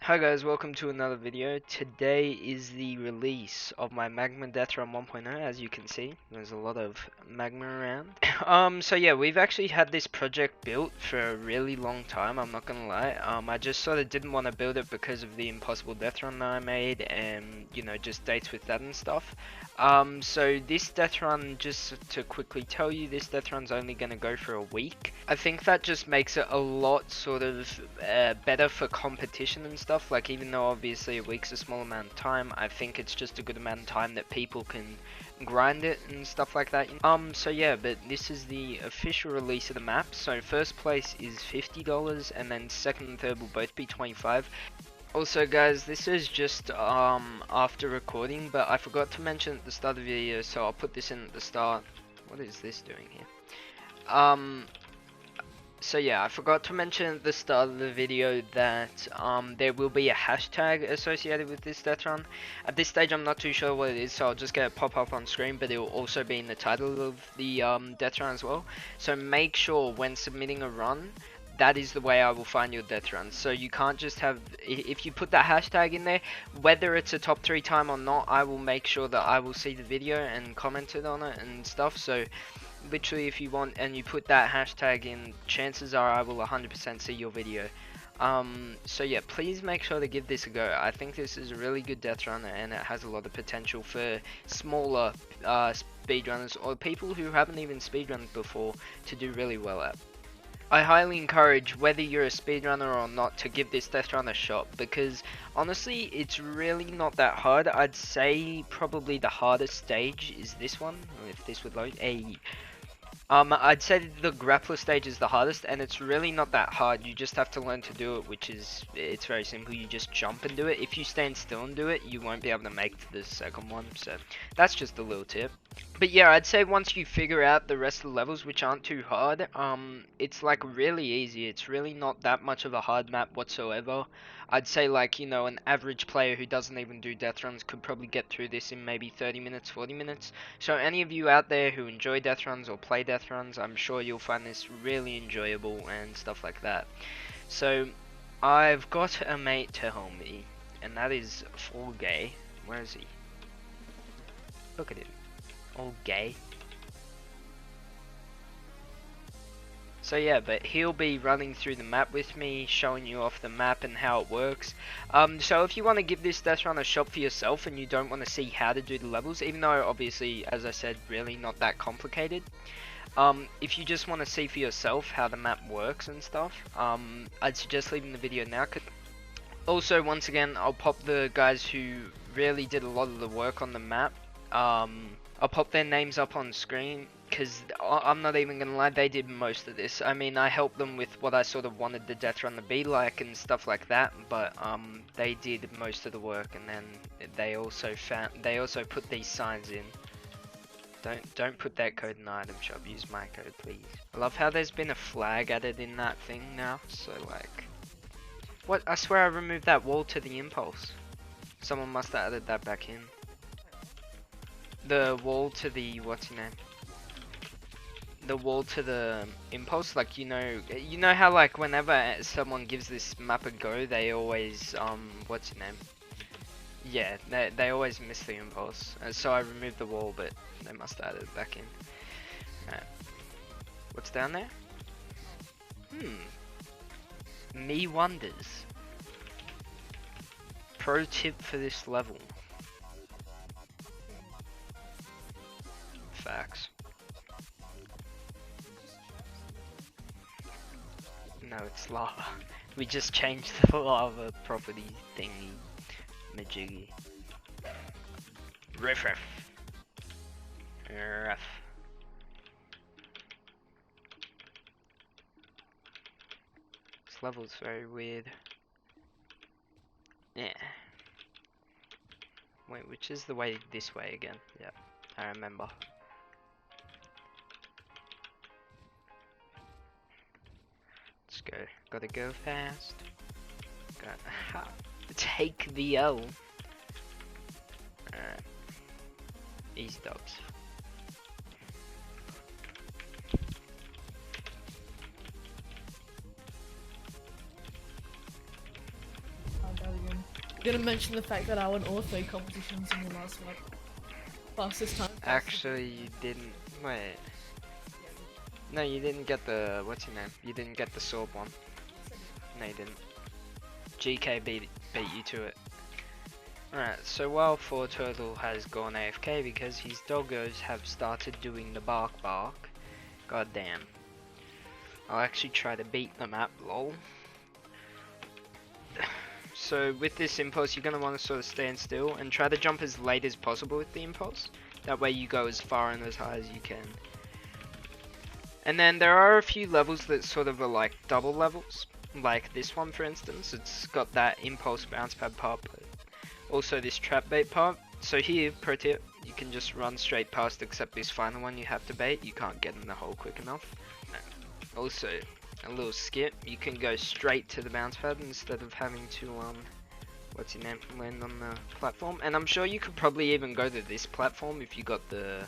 Hi guys, welcome to another video. Today is the release of my Magma Deathrun 1.0. As you can see, there's a lot of magma around. So yeah, we've actually had this project built for a really long time, I'm not gonna lie. I just sort of didn't want to build it because of the impossible death run that I made and, you know, just dates with that and stuff. So this death run, just to quickly tell you, this death run's only gonna go for a week. I think that just makes it a lot sort of better for competition and stuff. Like, even though obviously a week's a small amount of time, I think it's just a good amount of time that people can grind it and stuff like that. So yeah, but this is the official release of the map. So first place is $50 and then second and third will both be 25. Also guys, this is just after recording, but I forgot to mention at the start of the video, so I'll put this in at the start. What is this doing here? So yeah, I forgot to mention at the start of the video that there will be a hashtag associated with this death run. At this stage I'm not too sure what it is, so I'll just get it pop up on screen, but it will also be in the title of the death run as well. So make sure when submitting a run, that is the way I will find your death runs. So you can't just have, if you put that hashtag in there, whether it's a top 3 time or not, I will make sure that I will see the video and commented on it and stuff. So literally, if you want and you put that hashtag in, chances are I will 100% see your video. So yeah, please make sure to give this a go. I think this is a really good death run and it has a lot of potential for smaller speedrunners or people who haven't even speedrun before to do really well at. I highly encourage, whether you're a speedrunner or not, to give this death run a shot, because honestly it's really not that hard. I'd say probably the hardest stage is this one, if this would load. I'd say the grappler stage is the hardest, and it's really not that hard. You just have to learn to do it, which is, it's very simple. You just jump and do it. If you stand still and do it, you won't be able to make the second one, so that's just a little tip. But yeah, I'd say once you figure out the rest of the levels, which aren't too hard, it's like really easy. It's really not that much of a hard map whatsoever. I'd say, like, you know, an average player who doesn't even do death runs could probably get through this in maybe 30 minutes, 40 minutes. So any of you out there who enjoy death runs or play death runs, I'm sure you'll find this really enjoyable and stuff like that. So I've got a mate to help me, and that is Fall Gay. Where is he? Look at him. All gay. So yeah, but he'll be running through the map with me, showing you off the map and how it works. So if you want to give this death run a shot for yourself and you don't want to see how to do the levels, even though obviously, as I said, really not that complicated. If you just want to see for yourself how the map works and stuff, I'd suggest leaving the video now. Also, once again, I'll pop the guys who really did a lot of the work on the map. I'll pop their names up on screen, because I'm not even gonna lie, they did most of this. I mean, I helped them with what I sort of wanted the death run to be like and stuff like that, but they did most of the work, and then they also put these signs in. Don't put that code in the item shop, use my code please. I love how there's been a flag added in that thing now, so like, what? I swear I removed that wall to the impulse. Someone must have added that back in. The wall to the, what's your name? The wall to the impulse, like, you know how like whenever someone gives this map a go, they always, what's your name? Yeah, they always miss the impulse. So I removed the wall, but they must have added it back in. Alright. What's down there? Me wonders. Pro tip for this level. Facts. No, it's lava. We just changed the lava property thingy. Majiggy. Riff. This level's very weird. Yeah. Wait, which is the way this way again? Yep, I remember. Let's go. Gotta go fast. Gotta take the L. Alright. Easy dogs. gonna mention the fact that I won all 3 competitions in the last one. Fastest time. Actually, you didn't. Wait. No, you didn't get the. What's your name? You didn't get the sword one. No, you didn't. GK beat you to it. Alright, so while 4Turtle has gone AFK because his doggos have started doing the bark bark. God damn. I'll actually try to beat the map, lol. So with this impulse, you're going to want to sort of stand still and try to jump as late as possible with the impulse. That way you go as far and as high as you can. And then there are a few levels that sort of are like double levels. Like this one for instance, it's got that impulse bounce pad part, but also this trap bait part. So here, pro tip, you can just run straight past, except this final one you have to bait. You can't get in the hole quick enough. Also, a little skip, you can go straight to the bounce pad instead of having to, what's your name, land on the platform. And I'm sure you could probably even go to this platform if you got the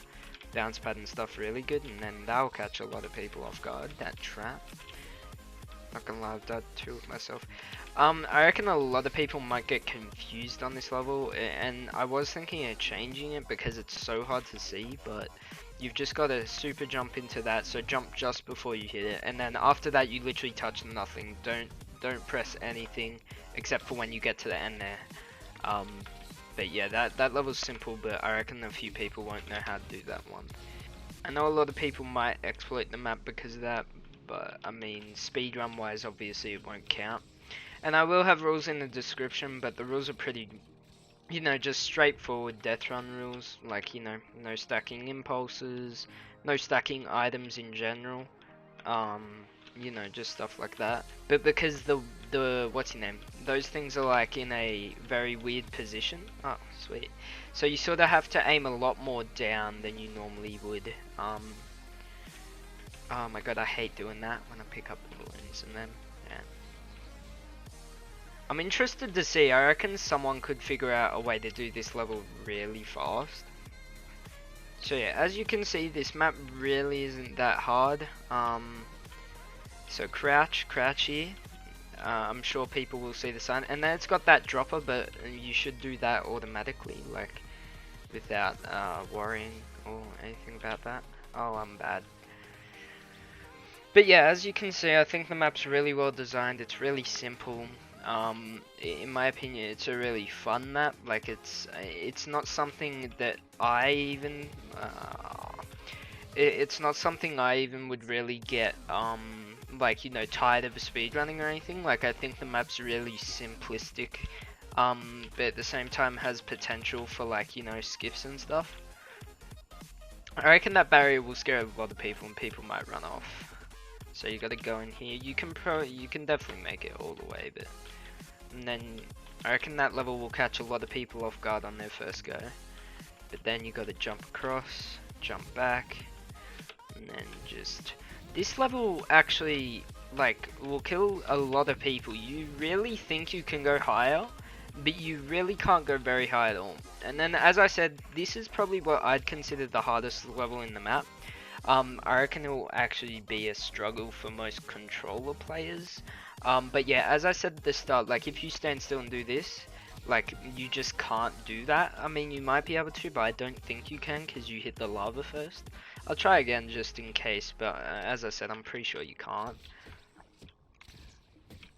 bounce pad and stuff really good, and then that'll catch a lot of people off guard, that trap. Not gonna lie, I've done two with myself. I reckon a lot of people might get confused on this level, and I was thinking of changing it because it's so hard to see, but you've just got to super jump into that, so jump just before you hit it, and then after that you literally touch nothing. Don't press anything except for when you get to the end there. But yeah, that level's simple, but I reckon a few people won't know how to do that one. I know a lot of people might exploit the map because of that, but I mean, speedrun wise, obviously it won't count. And I will have rules in the description, but the rules are pretty, you know, just straightforward death run rules. Like, you know, no stacking impulses, no stacking items in general. You know, just stuff like that. But because the what's your name? Those things are like in a very weird position. Oh, sweet. So you sort of have to aim a lot more down than you normally would. Oh my god, I hate doing that when I pick up the balloons and then, yeah. I'm interested to see, I reckon someone could figure out a way to do this level really fast. So yeah, as you can see, this map really isn't that hard. So crouch here. I'm sure people will see the sign, and then it's got that dropper, but you should do that automatically, like without worrying or anything about that. Oh, I'm bad. But yeah, as you can see, I think the map's really well designed. It's really simple. In my opinion, it's a really fun map. Like it's not something that I even it's not something I even would really get like, you know, tired of speedrunning or anything. Like, I think the map's really simplistic, but at the same time has potential for, like, you know, skips and stuff. I reckon that barrier will scare a lot of people and people might run off. So you gotta go in here. You can definitely make it all the way, but and then I reckon that level will catch a lot of people off guard on their first go. But then you gotta jump across, jump back, and then just this level actually like will kill a lot of people. You really think you can go higher, but you really can't go very high at all. And then, as I said, this is probably what I'd consider the hardest level in the map. I reckon it will actually be a struggle for most controller players. But yeah, as I said at the start, like if you stand still and do this, like you just can't do that. I mean, you might be able to, but I don't think you can because you hit the lava first. I'll try again just in case, but as I said, I'm pretty sure you can't.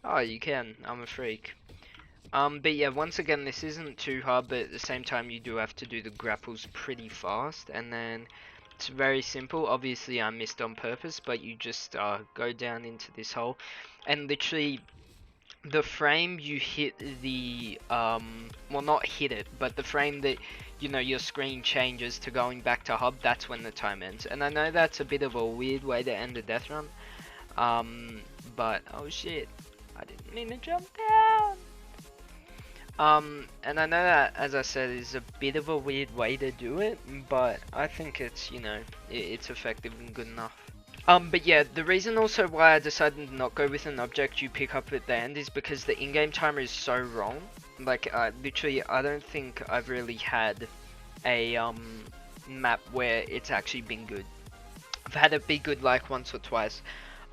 Oh, you can. I'm a freak. But yeah, once again, this isn't too hard, but at the same time, you do have to do the grapples pretty fast, and then it's very simple. Obviously, I missed on purpose, but you just go down into this hole, and literally, the frame you hit the, well, not hit it, but the frame that, you know, your screen changes to going back to hub, that's when the time ends. And I know that's a bit of a weird way to end a death run, but, oh shit, I didn't mean to jump down. And I know that, as I said, is a bit of a weird way to do it, but I think it's, you know, it's effective and good enough. But yeah, the reason also why I decided to not go with an object you pick up at the end is because the in-game timer is so wrong. Like, literally, I don't think I've really had a, map where it's actually been good. I've had it be good like once or twice.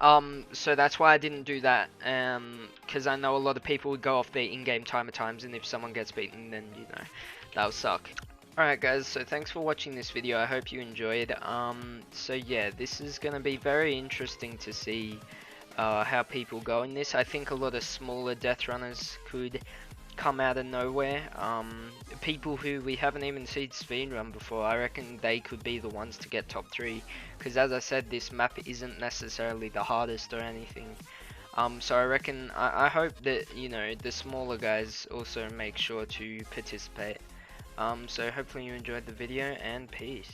So that's why I didn't do that, because I know a lot of people would go off their in-game timer times, and if someone gets beaten, then, you know, that'll suck. Alright guys, so thanks for watching this video, I hope you enjoyed. So yeah, this is gonna be very interesting to see how people go in this. I think a lot of smaller death runners could come out of nowhere. People who we haven't even seen speedrun before, I reckon they could be the ones to get top 3, because as I said, this map isn't necessarily the hardest or anything. So I reckon, I hope that, you know, the smaller guys also make sure to participate. So hopefully you enjoyed the video, and peace.